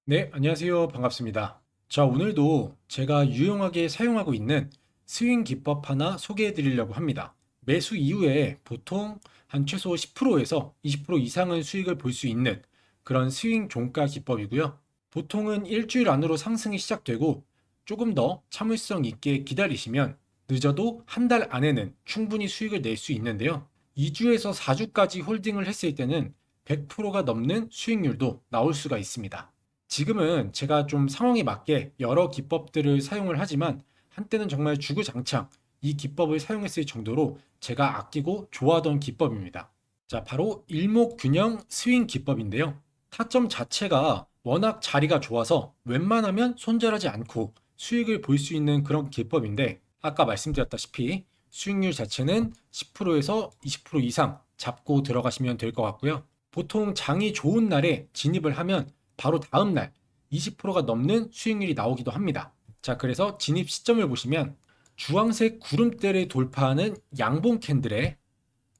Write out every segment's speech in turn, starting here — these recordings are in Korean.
네, 안녕하세요. 반갑습니다. 자, 오늘도 제가 유용하게 사용하고 있는 스윙 기법 하나 소개해 드리려고 합니다. 매수 이후에 보통 한 최소 10%에서 20% 이상의 수익을 볼 수 있는 그런 스윙 종가 기법이고요. 보통은 일주일 안으로 상승이 시작되고 조금 더 참을성 있게 기다리시면 늦어도 한 달 안에는 충분히 수익을 낼 수 있는데요. 2주에서 4주까지 홀딩을 했을 때는 100%가 넘는 수익률도 나올 수가 있습니다. 지금은 제가 좀 상황에 맞게 여러 기법들을 사용을 하지만 한때는 정말 주구장창 이 기법을 사용했을 정도로 제가 아끼고 좋아하던 기법입니다. 자, 바로 일목균형 스윙 기법인데요. 타점 자체가 워낙 자리가 좋아서 웬만하면 손절하지 않고 수익을 볼 수 있는 그런 기법인데, 아까 말씀드렸다시피 수익률 자체는 10%에서 20% 이상 잡고 들어가시면 될 것 같고요. 보통 장이 좋은 날에 진입을 하면 바로 다음 날 20%가 넘는 수익률이 나오기도 합니다. 자, 그래서 진입 시점을 보시면 주황색 구름대를 돌파하는 양봉 캔들에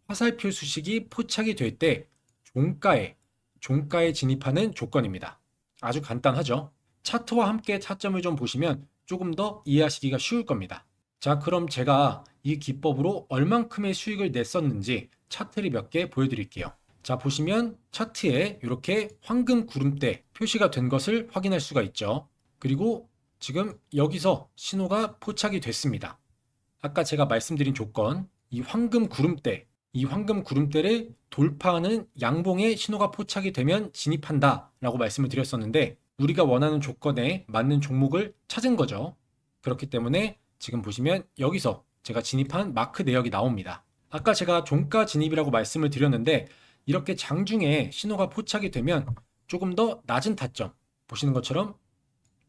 화살표 수식이 포착이 될 때 종가에 진입하는 조건입니다. 아주 간단하죠. 차트와 함께 타점을 좀 보시면 조금 더 이해하시기가 쉬울 겁니다. 자, 그럼 제가 이 기법으로 얼만큼의 수익을 냈었는지 차트를 몇 개 보여드릴게요. 자, 보시면 차트에 이렇게 황금 구름대 표시가 된 것을 확인할 수가 있죠. 그리고 지금 여기서 신호가 포착이 됐습니다. 아까 제가 말씀드린 조건, 이 황금 구름대를 돌파하는 양봉의 신호가 포착이 되면 진입한다 라고 말씀을 드렸었는데, 우리가 원하는 조건에 맞는 종목을 찾은 거죠. 그렇기 때문에 지금 보시면 여기서 제가 진입한 마크 내역이 나옵니다. 아까 제가 종가 진입이라고 말씀을 드렸는데, 이렇게 장중에 신호가 포착이 되면 조금 더 낮은 타점, 보시는 것처럼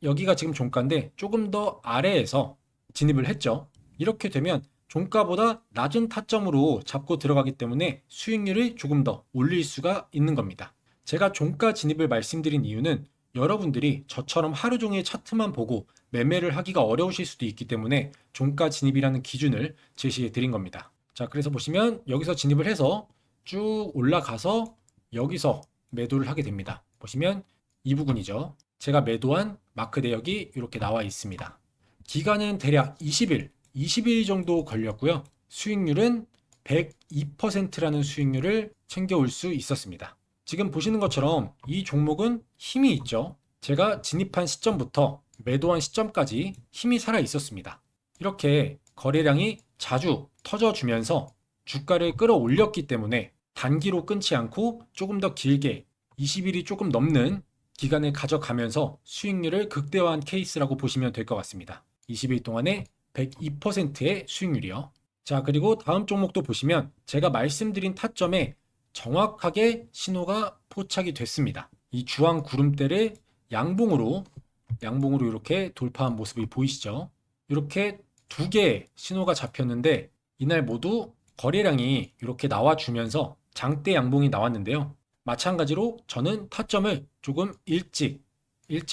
여기가 지금 종가인데 조금 더 아래에서 진입을 했죠. 이렇게 되면 종가보다 낮은 타점으로 잡고 들어가기 때문에 수익률을 조금 더 올릴 수가 있는 겁니다. 제가 종가 진입을 말씀드린 이유는 여러분들이 저처럼 하루 종일 차트만 보고 매매를 하기가 어려우실 수도 있기 때문에 종가 진입이라는 기준을 제시해 드린 겁니다. 자, 그래서 보시면 여기서 진입을 해서 쭉 올라가서 여기서 매도를 하게 됩니다. 보시면 이 부분이죠. 제가 매도한 마크 내역이 이렇게 나와 있습니다. 기간은 대략 20일 정도 걸렸고요. 수익률은 102%라는 수익률을 챙겨올 수 있었습니다. 지금 보시는 것처럼 이 종목은 힘이 있죠. 제가 진입한 시점부터 매도한 시점까지 힘이 살아 있었습니다. 이렇게 거래량이 자주 터져주면서 주가를 끌어올렸기 때문에 단기로 끊지 않고 조금 더 길게 20일이 조금 넘는 기간을 가져가면서 수익률을 극대화한 케이스라고 보시면 될 것 같습니다. 20일 동안에 102%의 수익률이요. 자, 그리고 다음 종목도 보시면 제가 말씀드린 타점에 정확하게 신호가 포착이 됐습니다. 이 주황 구름대를 양봉으로 이렇게 돌파한 모습이 보이시죠? 이렇게 두 개의 신호가 잡혔는데 이날 모두 거래량이 이렇게 나와주면서 장대 양봉이 나왔는데요. 마찬가지로 저는 타점을 조금 일찍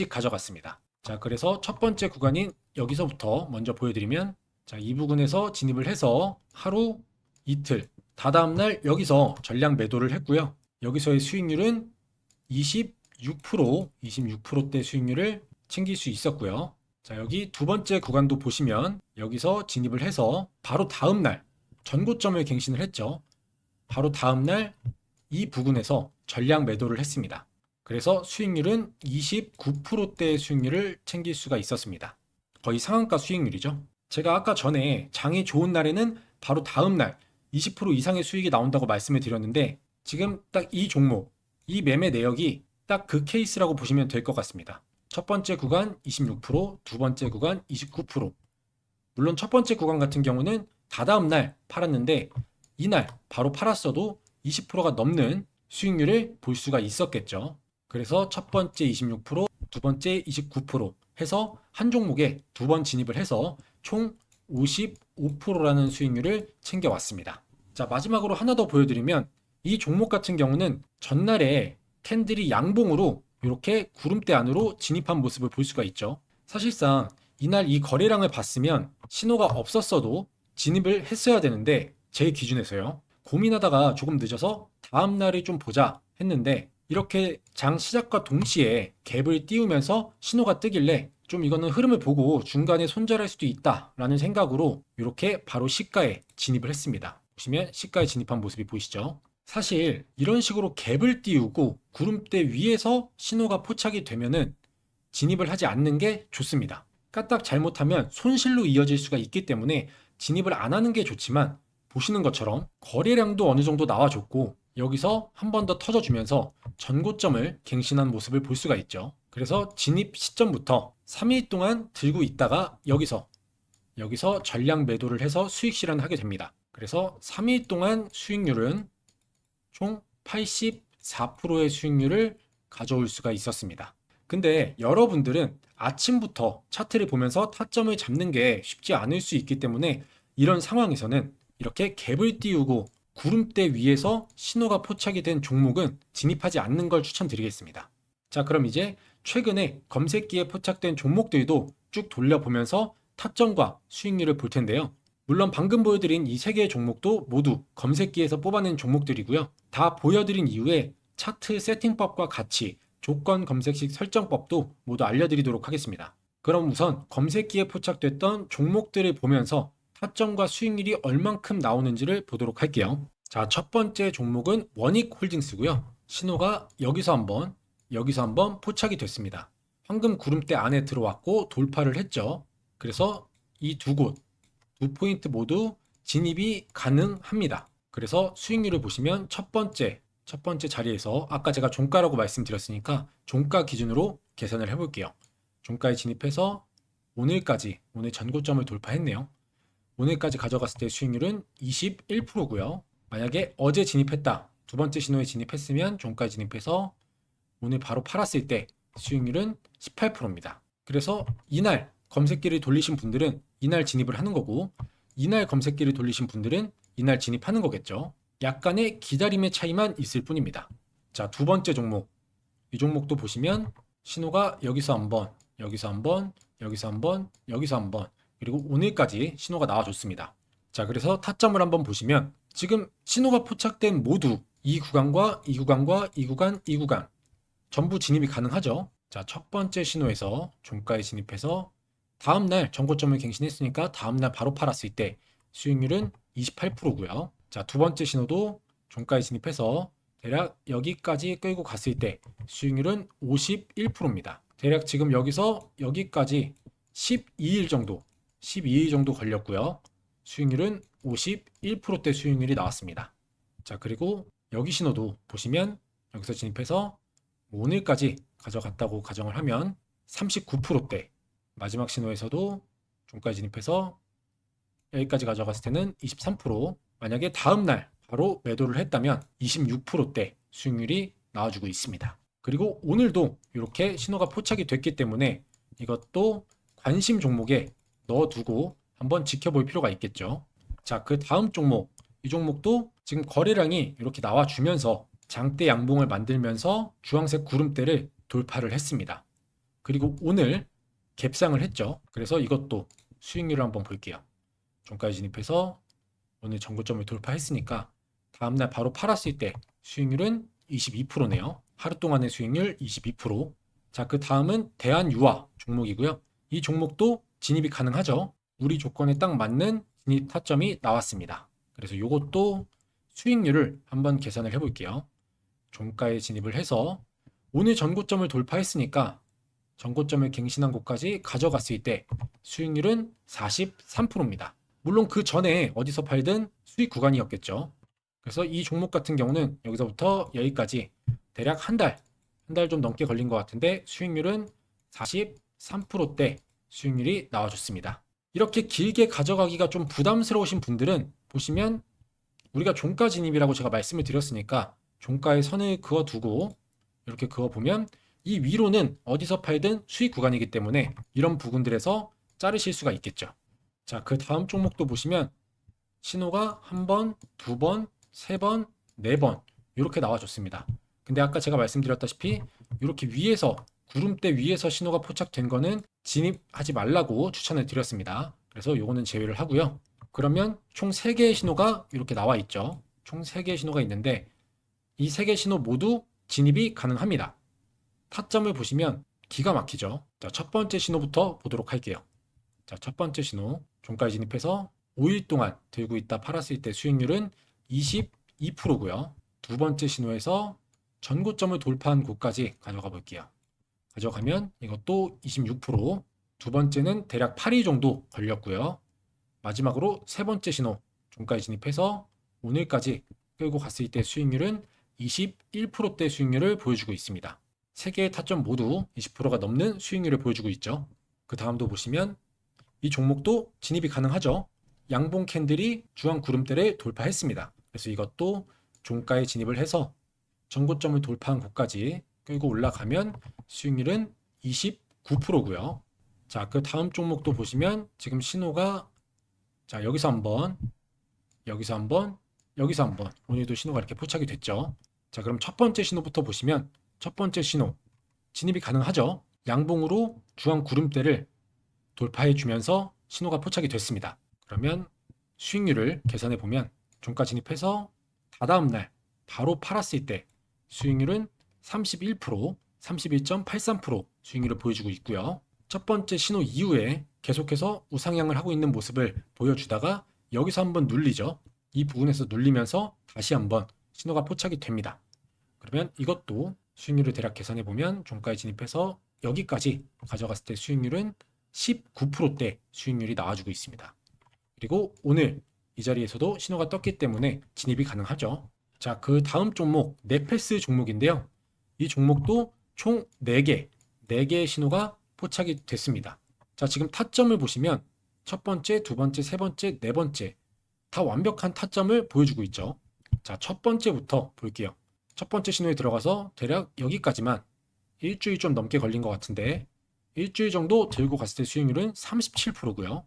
가져갔습니다. 자, 그래서 첫 번째 구간인 여기서부터 먼저 보여드리면, 자, 이 부분에서 진입을 해서 하루, 이틀, 다다음 날 여기서 전량 매도를 했고요. 여기서의 수익률은 26%대 수익률을 챙길 수 있었고요. 자, 여기 두 번째 구간도 보시면 여기서 진입을 해서 바로 다음 날 전고점을 갱신을 했죠. 바로 다음 날 이 부분에서 전량 매도를 했습니다. 그래서 수익률은 29%대의 수익률을 챙길 수가 있었습니다. 거의 상한가 수익률이죠. 제가 아까 전에 장이 좋은 날에는 바로 다음 날 20% 이상의 수익이 나온다고 말씀을 드렸는데, 지금 딱 이 종목, 이 매매 내역이 딱 그 케이스라고 보시면 될 것 같습니다. 첫 번째 구간 26%, 두 번째 구간 29%. 물론 첫 번째 구간 같은 경우는 다다음 날 팔았는데 이날 바로 팔았어도 20%가 넘는 수익률을 볼 수가 있었겠죠. 그래서 첫 번째 26%, 두 번째 29% 해서 한 종목에 두 번 진입을 해서 총 55%라는 수익률을 챙겨왔습니다. 자, 마지막으로 하나 더 보여드리면 이 종목 같은 경우는 전날에 캔들이 양봉으로 이렇게 구름대 안으로 진입한 모습을 볼 수가 있죠. 사실상 이날 이 거래량을 봤으면 신호가 없었어도 진입을 했어야 되는데, 제 기준에서요. 고민하다가 조금 늦어서 다음 날을 좀 보자 했는데 이렇게 장 시작과 동시에 갭을 띄우면서 신호가 뜨길래 좀 이거는 흐름을 보고 중간에 손절할 수도 있다라는 생각으로 이렇게 바로 시가에 진입을 했습니다. 보시면 시가에 진입한 모습이 보이시죠? 사실 이런 식으로 갭을 띄우고 구름대 위에서 신호가 포착이 되면은 진입을 하지 않는 게 좋습니다. 까딱 잘못하면 손실로 이어질 수가 있기 때문에 진입을 안 하는 게 좋지만, 보시는 것처럼 거래량도 어느 정도 나와줬고 여기서 한 번 더 터져주면서 전고점을 갱신한 모습을 볼 수가 있죠. 그래서 진입 시점부터 3일 동안 들고 있다가 여기서 전량 매도를 해서 수익 실현하게 됩니다. 그래서 3일 동안 수익률은 총 84%의 수익률을 가져올 수가 있었습니다. 근데 여러분들은 아침부터 차트를 보면서 타점을 잡는 게 쉽지 않을 수 있기 때문에 이런 상황에서는 이렇게 갭을 띄우고 구름대 위에서 신호가 포착이 된 종목은 진입하지 않는 걸 추천드리겠습니다. 자, 그럼 이제 최근에 검색기에 포착된 종목들도 쭉 돌려보면서 타점과 수익률을 볼 텐데요. 물론 방금 보여드린 이 세 개의 종목도 모두 검색기에서 뽑아낸 종목들이고요. 다 보여드린 이후에 차트 세팅법과 같이 조건 검색식 설정법도 모두 알려드리도록 하겠습니다. 그럼 우선 검색기에 포착됐던 종목들을 보면서 타점과 수익률이 얼만큼 나오는지를 보도록 할게요. 자, 첫 번째 종목은 원익홀딩스고요. 신호가 여기서 한번 포착이 됐습니다. 황금 구름대 안에 들어왔고 돌파를 했죠. 그래서 이 두 곳, 두 포인트 모두 진입이 가능합니다. 그래서 수익률을 보시면 첫 번째 자리에서 아까 제가 종가라고 말씀드렸으니까 종가 기준으로 계산을 해볼게요. 종가에 진입해서 오늘 전고점을 돌파했네요. 오늘까지 가져갔을 때 수익률은 21%고요. 만약에 어제 진입했다, 두 번째 신호에 진입했으면 종가에 진입해서 오늘 바로 팔았을 때 수익률은 18%입니다. 그래서 이날 검색기를 돌리신 분들은 이날 진입을 하는 거고, 이날 검색기를 돌리신 분들은 이날 진입하는 거겠죠. 약간의 기다림의 차이만 있을 뿐입니다. 자, 두 번째 종목. 이 종목도 보시면 신호가 여기서 한번, 그리고 오늘까지 신호가 나와줬습니다. 자, 그래서 타점을 한번 보시면 지금 신호가 포착된 모두 이 구간과 이 구간 전부 진입이 가능하죠. 자, 첫 번째 신호에서 종가에 진입해서 다음날 전고점을 갱신했으니까 다음날 바로 팔았을 때 수익률은 28%고요. 자, 두 번째 신호도 종가에 진입해서 대략 여기까지 끌고 갔을 때 수익률은 51%입니다. 대략 지금 여기서 여기까지 12일 정도 걸렸고요. 수익률은 51%대 수익률이 나왔습니다. 자, 그리고 여기 신호도 보시면 여기서 진입해서 오늘까지 가져갔다고 가정을 하면 39%대, 마지막 신호에서도 종가에 진입해서 여기까지 가져갔을 때는 23%, 만약에 다음날 바로 매도를 했다면 26%대 수익률이 나와주고 있습니다. 그리고 오늘도 이렇게 신호가 포착이 됐기 때문에 이것도 관심 종목에 넣어두고 한번 지켜볼 필요가 있겠죠. 자, 그 다음 종목, 이 종목도 지금 거래량이 이렇게 나와주면서 장대 양봉을 만들면서 주황색 구름대를 돌파를 했습니다. 그리고 오늘 갭상을 했죠. 그래서 이것도 수익률을 한번 볼게요. 종가에 진입해서 오늘 전고점을 돌파했으니까 다음날 바로 팔았을 때 수익률은 22%네요. 하루 동안의 수익률 22%. 자, 그 다음은 대한유화 종목이고요. 이 종목도 진입이 가능하죠. 우리 조건에 딱 맞는 진입 타점이 나왔습니다. 그래서 이것도 수익률을 한번 계산을 해볼게요. 종가에 진입을 해서 오늘 전고점을 돌파했으니까 전고점을 갱신한 곳까지 가져갔을 때 수익률은 43%입니다. 물론 그 전에 어디서 팔든 수익 구간이었겠죠. 그래서 이 종목 같은 경우는 여기서부터 여기까지 대략 한 달 좀 넘게 걸린 것 같은데 수익률은 43%대 수익률이 나와줬습니다. 이렇게 길게 가져가기가 좀 부담스러우신 분들은 보시면 우리가 종가 진입이라고 제가 말씀을 드렸으니까 종가에 선을 그어두고 이렇게 그어보면 이 위로는 어디서 팔든 수익 구간이기 때문에 이런 부분들에서 자르실 수가 있겠죠. 자, 그 다음 종목도 보시면 신호가 한 번, 두 번, 세 번, 네 번 이렇게 나와줬습니다. 근데 아까 제가 말씀드렸다시피 이렇게 위에서 구름대 위에서 신호가 포착된 거는 진입하지 말라고 추천을 드렸습니다. 그래서 요거는 제외를 하고요. 그러면 총 3개의 신호가 이렇게 나와 있죠. 총 3개의 신호가 있는데 이 3개 신호 모두 진입이 가능합니다. 타점을 보시면 기가 막히죠. 자, 첫 번째 신호부터 보도록 할게요. 자, 첫 번째 신호 종가에 진입해서 5일 동안 들고 있다 팔았을 때 수익률은 22%고요. 두 번째 신호에서 전고점을 돌파한 곳까지 가져가 볼게요. 가져가면 이것도 26%, 두 번째는 대략 8일 정도 걸렸고요. 마지막으로 세 번째 신호 종가에 진입해서 오늘까지 끌고 갔을 때 수익률은 21%대 수익률을 보여주고 있습니다. 세 개의 타점 모두 20%가 넘는 수익률을 보여주고 있죠. 그 다음도 보시면 이 종목도 진입이 가능하죠. 양봉 캔들이 주황 구름대를 돌파했습니다. 그래서 이것도 종가에 진입을 해서 전고점을 돌파한 곳까지 끌고 올라가면 수익률은 29%고요. 자, 그 다음 종목도 보시면 지금 신호가 자, 여기서 한번 오늘도 신호가 이렇게 포착이 됐죠. 자, 그럼 첫 번째 신호부터 보시면 첫 번째 신호 진입이 가능하죠. 양봉으로 주황 구름대를 돌파해 주면서 신호가 포착이 됐습니다. 그러면 수익률을 계산해 보면 종가 진입해서 다다음 날 바로 팔았을 때 수익률은 31%, 31.83% 수익률을 보여주고 있고요. 첫 번째 신호 이후에 계속해서 우상향을 하고 있는 모습을 보여주다가 여기서 한번 눌리죠. 이 부분에서 눌리면서 다시 한번 신호가 포착이 됩니다. 그러면 이것도 수익률을 대략 계산해 보면 종가에 진입해서 여기까지 가져갔을 때 수익률은 19%대 수익률이 나와주고 있습니다. 그리고 오늘 이 자리에서도 신호가 떴기 때문에 진입이 가능하죠. 자, 그 다음 종목 네페스 종목인데요. 이 종목도 총 4개의 신호가 포착이 됐습니다. 자, 지금 타점을 보시면 첫 번째, 두 번째, 세 번째, 네 번째 다 완벽한 타점을 보여주고 있죠. 자, 첫 번째부터 볼게요. 첫 번째 신호에 들어가서 대략 여기까지만 일주일 좀 넘게 걸린 것 같은데 일주일 정도 들고 갔을 때 수익률은 37%고요.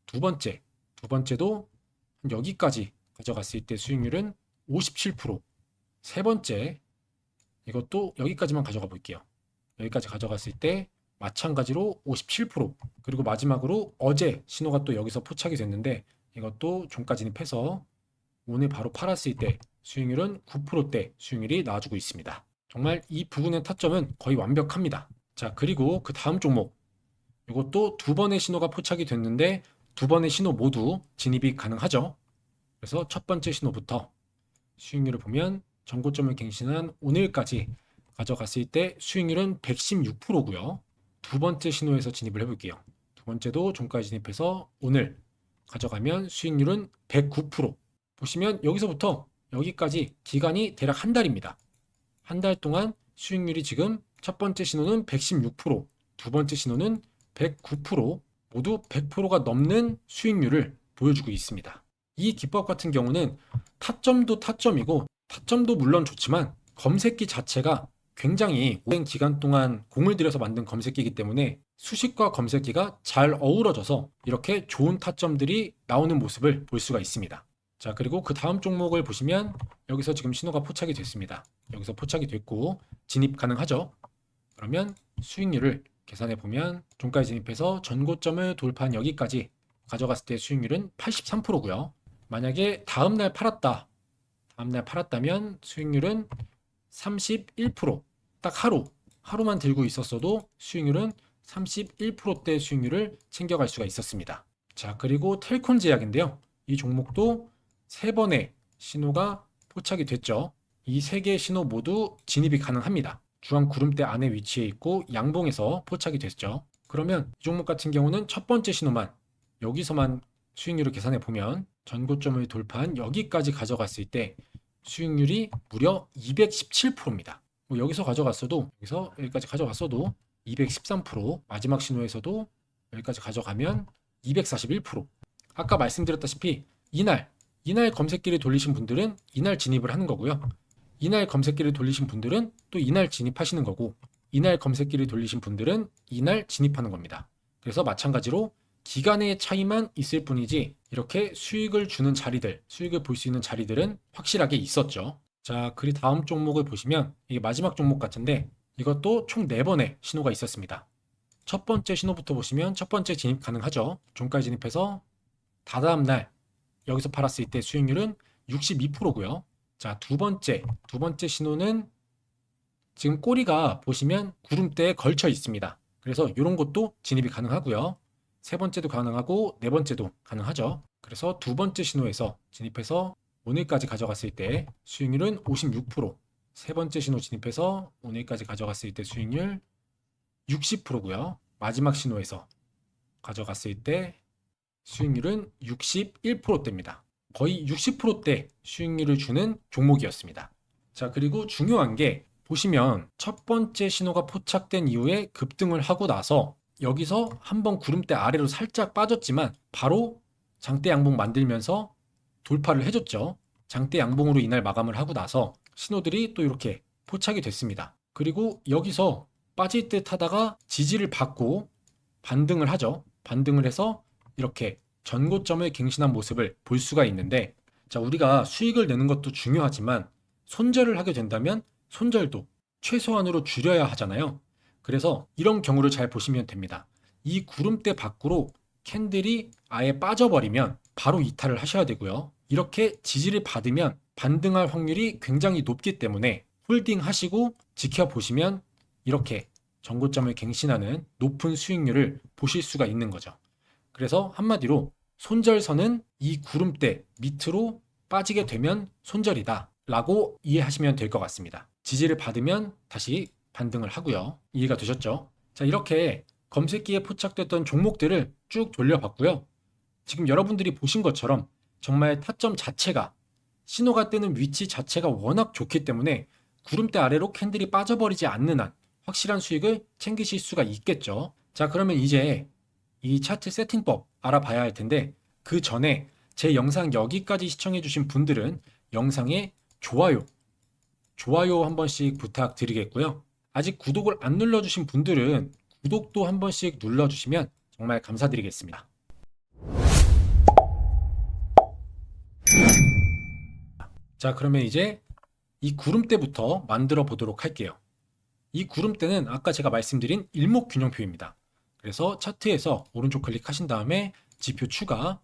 두 번째도 여기까지 가져갔을 때 수익률은 57%. 세 번째, 이것도 여기까지만 가져가 볼게요. 여기까지 가져갔을 때 마찬가지로 57%. 그리고 마지막으로 어제 신호가 또 여기서 포착이 됐는데 이것도 종가 진입해서 오늘 바로 팔았을 때 수익률은 9%대 수익률이 나와주고 있습니다. 정말 이 부분의 타점은 거의 완벽합니다. 자, 그리고 그 다음 종목 이것도 두 번의 신호가 포착이 됐는데 두 번의 신호 모두 진입이 가능하죠. 그래서 첫 번째 신호부터 수익률을 보면 전고점을 갱신한 오늘까지 가져갔을 때 수익률은 116%고요. 두 번째 신호에서 진입을 해볼게요. 두 번째도 종가에 진입해서 오늘 가져가면 수익률은 109%. 보시면 여기서부터 여기까지 기간이 대략 한 달입니다. 한 달 동안 수익률이 지금 첫 번째 신호는 116%, 두 번째 신호는 109%, 모두 100%가 넘는 수익률을 보여주고 있습니다. 이 기법 같은 경우는 타점도 타점이고 타점도 물론 좋지만 검색기 자체가 굉장히 오랜 기간 동안 공을 들여서 만든 검색기이기 때문에 수식과 검색기가 잘 어우러져서 이렇게 좋은 타점들이 나오는 모습을 볼 수가 있습니다. 자, 그리고 그 다음 종목을 보시면 여기서 지금 신호가 포착이 됐습니다. 여기서 포착이 됐고 진입 가능하죠. 그러면 수익률을 계산해 보면 종가에 진입해서 전고점을 돌파한 여기까지 가져갔을 때 수익률은 83%고요. 만약에 다음날 팔았다면 수익률은 31%. 딱 하루만 들고 있었어도 수익률은 31%대 수익률을 챙겨갈 수가 있었습니다. 자, 그리고 텔콘 제약인데요. 이 종목도 세 번의 신호가 포착이 됐죠. 이 세 개의 신호 모두 진입이 가능합니다. 주황 구름대 안에 위치해 있고 양봉에서 포착이 됐죠. 그러면 이 종목 같은 경우는 첫 번째 신호만 여기서만 수익률을 계산해 보면 전고점을 돌파한 여기까지 가져갔을 때 수익률이 무려 217%입니다. 여기서 가져갔어도 여기서 여기까지 가져갔어도 213%, 마지막 신호에서도 여기까지 가져가면 241%. 아까 말씀드렸다시피 이날 검색기를 돌리신 분들은 이날 진입을 하는 거고요. 이날 검색기를 돌리신 분들은 또 이날 진입하시는 거고 이날 검색기를 돌리신 분들은 이날 진입하는 겁니다. 그래서 마찬가지로 기간의 차이만 있을 뿐이지 이렇게 수익을 주는 자리들, 수익을 볼 수 있는 자리들은 확실하게 있었죠. 자, 그리고 다음 종목을 보시면 이게 마지막 종목 같은데 이것도 총 4번의 신호가 있었습니다. 첫 번째 신호부터 보시면 첫 번째 진입 가능하죠. 종가에 진입해서 다다음 날 여기서 팔았을 때 수익률은 62%고요. 자, 두 번째 신호는 지금 꼬리가 보시면 구름대에 걸쳐 있습니다. 그래서 이런 것도 진입이 가능하고요. 세 번째도 가능하고 네 번째도 가능하죠. 그래서 두 번째 신호에서 진입해서 오늘까지 가져갔을 때 수익률은 56%, 세 번째 신호 진입해서 오늘까지 가져갔을 때 수익률 60%고요. 마지막 신호에서 가져갔을 때 수익률은 61%대입니다. 거의 60%대 수익률을 주는 종목이었습니다. 자, 그리고 중요한 게 보시면 첫 번째 신호가 포착된 이후에 급등을 하고 나서 여기서 한번 구름대 아래로 살짝 빠졌지만 바로 장대 양봉 만들면서 돌파를 해줬죠. 장대 양봉으로 이날 마감을 하고 나서 신호들이 또 이렇게 포착이 됐습니다. 그리고 여기서 빠질 듯 하다가 지지를 받고 반등을 하죠. 반등을 해서 이렇게 전고점을 갱신한 모습을 볼 수가 있는데, 자, 우리가 수익을 내는 것도 중요하지만 손절을 하게 된다면 손절도 최소한으로 줄여야 하잖아요. 그래서 이런 경우를 잘 보시면 됩니다. 이 구름대 밖으로 캔들이 아예 빠져버리면 바로 이탈을 하셔야 되고요. 이렇게 지지를 받으면 반등할 확률이 굉장히 높기 때문에 홀딩 하시고 지켜보시면 이렇게 전고점을 갱신하는 높은 수익률을 보실 수가 있는 거죠. 그래서 한마디로 손절선은 이 구름대 밑으로 빠지게 되면 손절이다 라고 이해하시면 될 것 같습니다. 지지를 받으면 다시 반등을 하고요. 이해가 되셨죠? 자, 이렇게 검색기에 포착됐던 종목들을 쭉 돌려봤고요. 지금 여러분들이 보신 것처럼 정말 타점 자체가, 신호가 뜨는 위치 자체가 워낙 좋기 때문에 구름대 아래로 캔들이 빠져버리지 않는 한 확실한 수익을 챙기실 수가 있겠죠. 자, 그러면 이제 이 차트 세팅법 알아봐야 할 텐데, 그 전에 제 영상 여기까지 시청해주신 분들은 영상에 좋아요 한 번씩 부탁드리겠고요. 아직 구독을 안 눌러주신 분들은 구독도 한 번씩 눌러주시면 정말 감사드리겠습니다. 자, 그러면 이제 이 구름대부터 만들어 보도록 할게요. 이 구름대는 아까 제가 말씀드린 일목균형표입니다. 그래서 차트에서 오른쪽 클릭하신 다음에 지표 추가,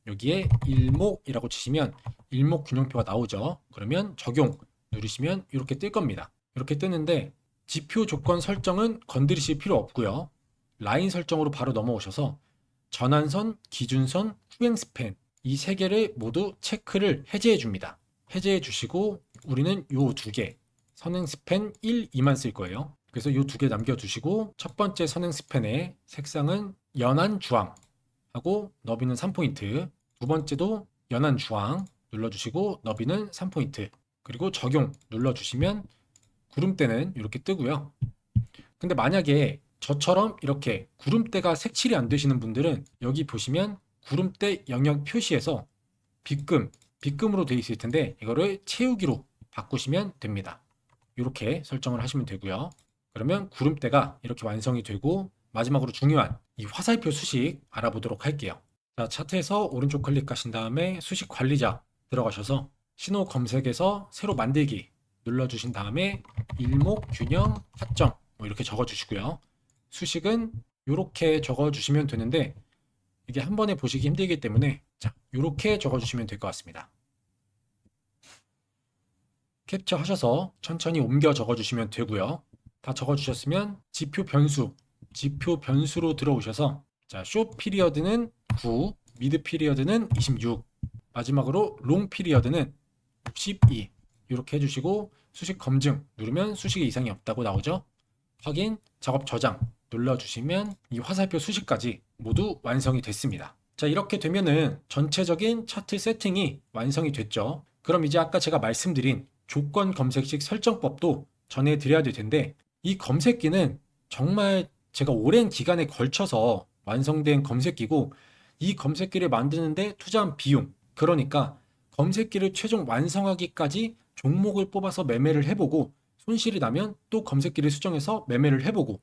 여기에 일목이라고 치시면 일목균형표가 나오죠. 그러면 적용 누르시면 이렇게 뜰 겁니다. 이렇게 뜨는데 지표 조건 설정은 건드리실 필요 없고요. 라인 설정으로 바로 넘어오셔서 전환선, 기준선, 후행 스팬 이 세 개를 모두 체크를 해제해 줍니다. 해제해 주시고 우리는 요 두 개 선행 스팬 1, 2만 쓸 거예요. 그래서 요 두 개 남겨두시고 첫 번째 선행 스팬의 색상은 연한 주황 하고 너비는 3포인트, 두 번째도 연한 주황 눌러주시고 너비는 3포인트, 그리고 적용 눌러주시면 구름대는 이렇게 뜨고요. 근데 만약에 저처럼 이렇게 구름대가 색칠이 안 되시는 분들은 여기 보시면 구름대 영역 표시에서 빗금으로 되어 있을 텐데 이거를 채우기로 바꾸시면 됩니다. 이렇게 설정을 하시면 되고요. 그러면 구름대가 이렇게 완성이 되고, 마지막으로 중요한 이 화살표 수식 알아보도록 할게요. 자, 차트에서 오른쪽 클릭하신 다음에 수식 관리자 들어가셔서 신호 검색에서 새로 만들기 눌러주신 다음에 일목균형 타점 이렇게 적어주시고요. 수식은 이렇게 적어주시면 되는데 이게 한 번에 보시기 힘들기 때문에 자, 이렇게 적어주시면 될 것 같습니다. 캡처 하셔서 천천히 옮겨 적어주시면 되고요. 다 적어주셨으면 지표 변수로 들어오셔서 자, 쇼 피리어드는 9, 미드 피리어드는 26, 마지막으로 롱 피리어드는 62 이렇게 해주시고 수식 검증 누르면 수식에 이상이 없다고 나오죠. 확인, 작업 저장 눌러주시면 이 화살표 수식까지 모두 완성이 됐습니다. 자, 이렇게 되면은 전체적인 차트 세팅이 완성이 됐죠. 그럼 이제 아까 제가 말씀드린 조건 검색식 설정법도 전해드려야 될 텐데, 이 검색기는 정말 제가 오랜 기간에 걸쳐서 완성된 검색기고, 이 검색기를 만드는데 투자한 비용, 그러니까 검색기를 최종 완성하기까지 종목을 뽑아서 매매를 해보고 손실이 나면 또 검색기를 수정해서 매매를 해보고,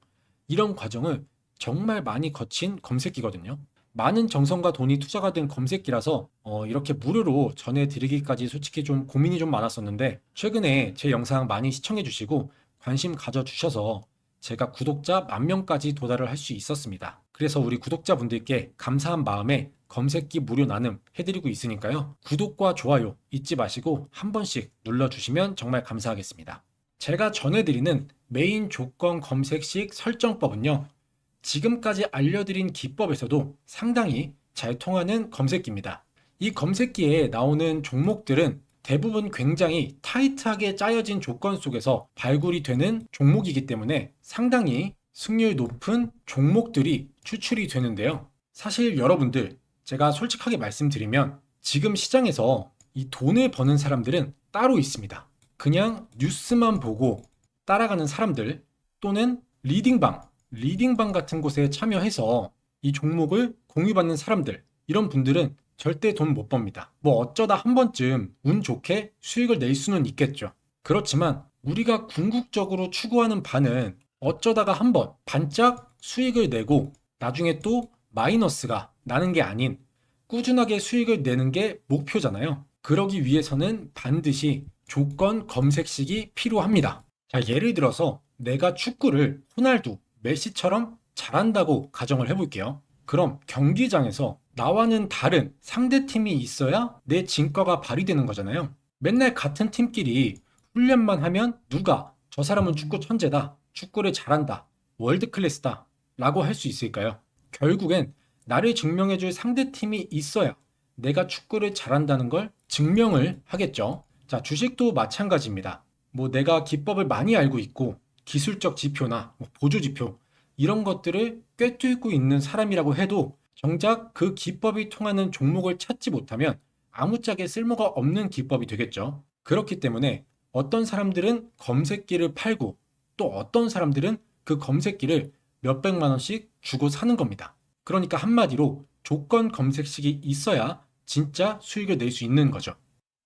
이런 과정을 정말 많이 거친 검색기거든요. 많은 정성과 돈이 투자가 된 검색기라서 이렇게 무료로 전해드리기까지 솔직히 좀 고민이 좀 많았었는데, 최근에 제 영상 많이 시청해 주시고 관심 가져주셔서 제가 구독자 10,000명까지 도달을 할 수 있었습니다. 그래서 우리 구독자분들께 감사한 마음에 검색기 무료 나눔 해드리고 있으니까요. 구독과 좋아요 잊지 마시고 한 번씩 눌러주시면 정말 감사하겠습니다. 제가 전해드리는 메인 조건 검색식 설정법은요, 지금까지 알려드린 기법에서도 상당히 잘 통하는 검색기입니다. 이 검색기에 나오는 종목들은 대부분 굉장히 타이트하게 짜여진 조건 속에서 발굴이 되는 종목이기 때문에 상당히 승률 높은 종목들이 추출이 되는데요. 사실 여러분들, 제가 솔직하게 말씀드리면 지금 시장에서 이 돈을 버는 사람들은 따로 있습니다. 그냥 뉴스만 보고 따라가는 사람들 또는 리딩방 같은 곳에 참여해서 이 종목을 공유받는 사람들, 이런 분들은 절대 돈 못 법니다. 뭐 어쩌다 한 번쯤 운 좋게 수익을 낼 수는 있겠죠. 그렇지만 우리가 궁극적으로 추구하는 바는 어쩌다가 한 번 반짝 수익을 내고 나중에 또 마이너스가 나는 게 아닌 꾸준하게 수익을 내는 게 목표잖아요. 그러기 위해서는 반드시 조건 검색식이 필요합니다. 자, 예를 들어서 내가 축구를 호날두, 메시처럼 잘한다고 가정을 해볼게요. 그럼 경기장에서 나와는 다른 상대팀이 있어야 내 진가가 발휘되는 거잖아요. 맨날 같은 팀끼리 훈련만 하면 누가 저 사람은 축구 천재다, 축구를 잘한다, 월드 클래스다 라고 할 수 있을까요? 결국엔 나를 증명해줄 상대팀이 있어야 내가 축구를 잘한다는 걸 증명을 하겠죠. 자, 주식도 마찬가지입니다. 뭐 내가 기법을 많이 알고 있고 기술적 지표나 보조 지표 이런 것들을 꿰뚫고 있는 사람이라고 해도 정작 그 기법이 통하는 종목을 찾지 못하면 아무짝에 쓸모가 없는 기법이 되겠죠. 그렇기 때문에 어떤 사람들은 검색기를 팔고 또 어떤 사람들은 그 검색기를 몇백만 원씩 주고 사는 겁니다. 그러니까 한마디로 조건 검색식이 있어야 진짜 수익을 낼 수 있는 거죠.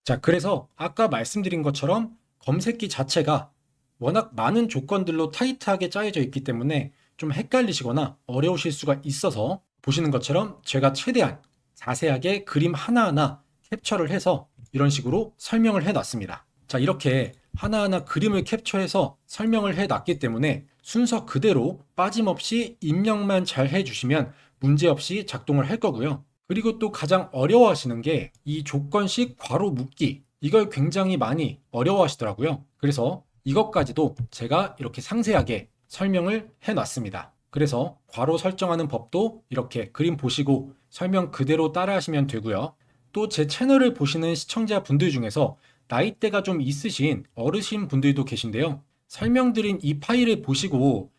자, 그래서 아까 말씀드린 것처럼 검색기 자체가 워낙 많은 조건들로 타이트하게 짜여져 있기 때문에 좀 헷갈리시거나 어려우실 수가 있어서 보시는 것처럼 제가 최대한 자세하게 그림 하나하나 캡처를 해서 이런 식으로 설명을 해 놨습니다. 자, 이렇게 하나하나 그림을 캡처해서 설명을 해 놨기 때문에 순서 그대로 빠짐없이 입력만 잘 해주시면 문제없이 작동을 할 거고요. 그리고 또 가장 어려워하시는 게 이 조건식 괄호 묶기, 이걸 굉장히 많이 어려워하시더라고요. 그래서 이것까지도 제가 이렇게 상세하게 설명을 해놨습니다. 그래서 괄호 설정하는 법도 이렇게 그림 보시고 설명 그대로 따라하시면 되고요. 또 제 채널을 보시는 시청자분들 중에서 나이대가 좀 있으신 어르신 분들도 계신데요. 설명드린 이 파일을 보시고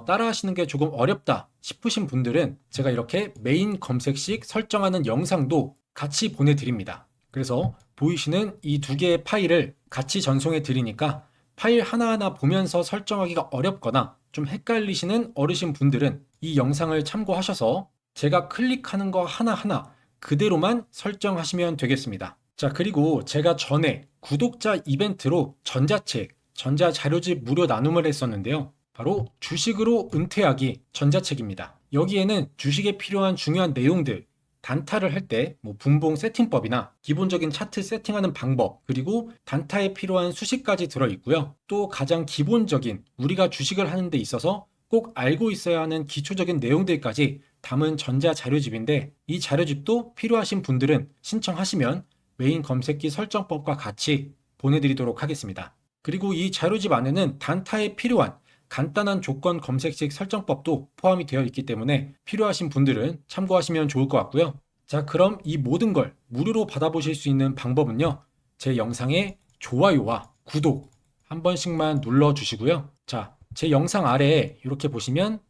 따라하시는 게 조금 어렵다 싶으신 분들은 제가 이렇게 메인 검색식 설정하는 영상도 같이 보내드립니다. 그래서 보이시는 이 두 개의 파일을 같이 전송해 드리니까 파일 하나하나 보면서 설정하기가 어렵거나 좀 헷갈리시는 어르신 분들은 이 영상을 참고하셔서 제가 클릭하는 거 하나하나 그대로만 설정하시면 되겠습니다. 자, 그리고 제가 전에 구독자 이벤트로 전자책, 전자자료집 무료 나눔을 했었는데요. 바로 주식으로 은퇴하기 전자책입니다. 여기에는 주식에 필요한 중요한 내용들, 단타를 할 때 분봉 세팅법이나 기본적인 차트 세팅하는 방법, 그리고 단타에 필요한 수식까지 들어있고요. 또 가장 기본적인 우리가 주식을 하는 데 있어서 꼭 알고 있어야 하는 기초적인 내용들까지 담은 전자자료집인데 이 자료집도 필요하신 분들은 신청하시면 메인 검색기 설정법과 같이 보내드리도록 하겠습니다. 그리고 이 자료집 안에는 단타에 필요한 간단한 조건 검색식 설정법도 포함이 되어 있기 때문에 필요하신 분들은 참고하시면 좋을 것 같고요. 자, 그럼 이 모든 걸 무료로 받아보실 수 있는 방법은요. 제 영상의 좋아요와 구독 한 번씩만 눌러주시고요. 자, 제 영상 아래에 이렇게 보시면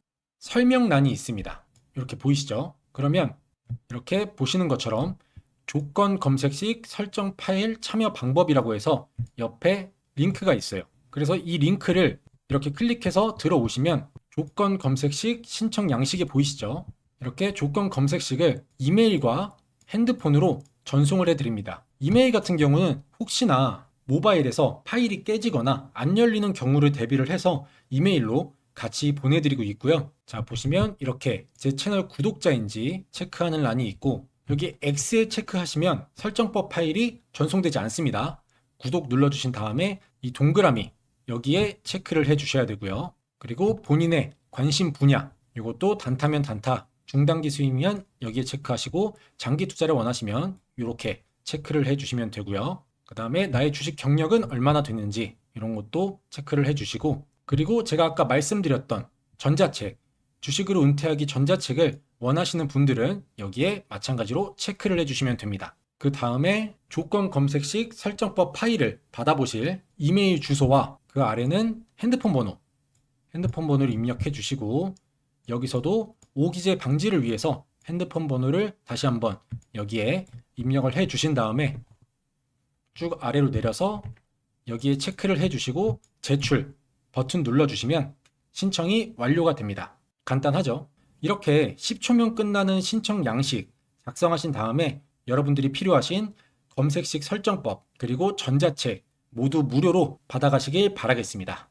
설명란이 있습니다. 이렇게 보이시죠? 그러면 이렇게 보시는 것처럼 조건 검색식 설정 파일 참여 방법이라고 해서 옆에 링크가 있어요. 그래서 이 링크를 이렇게 클릭해서 들어오시면 조건 검색식 신청 양식이 보이시죠? 이렇게 조건 검색식을 이메일과 핸드폰으로 전송을 해드립니다. 이메일 같은 경우는 혹시나 모바일에서 파일이 깨지거나 안 열리는 경우를 대비를 해서 이메일로 같이 보내드리고 있고요. 자, 보시면 이렇게 제 채널 구독자인지 체크하는 란이 있고 여기 X에 체크하시면 설정법 파일이 전송되지 않습니다. 구독 눌러주신 다음에 이 동그라미 여기에 체크를 해 주셔야 되고요. 그리고 본인의 관심 분야, 이것도 단타면 단타, 중단기 수익이면 여기에 체크하시고 장기 투자를 원하시면 이렇게 체크를 해 주시면 되고요. 그 다음에 나의 주식 경력은 얼마나 됐는지 이런 것도 체크를 해주시고, 그리고 제가 아까 말씀드렸던 전자책, 주식으로 은퇴하기 전자책을 원하시는 분들은 여기에 마찬가지로 체크를 해주시면 됩니다. 그 다음에 조건 검색식 설정법 파일을 받아보실 이메일 주소와 그 아래는 핸드폰 번호를 입력해 주시고, 여기서도 오기재 방지를 위해서 핸드폰 번호를 다시 한번 여기에 입력을 해 주신 다음에 쭉 아래로 내려서 여기에 체크를 해 주시고 제출 버튼 눌러 주시면 신청이 완료가 됩니다. 간단하죠? 이렇게 10초면 끝나는 신청 양식 작성하신 다음에 여러분들이 필요하신 검색식 설정법 그리고 전자책 모두 무료로 받아가시길 바라겠습니다.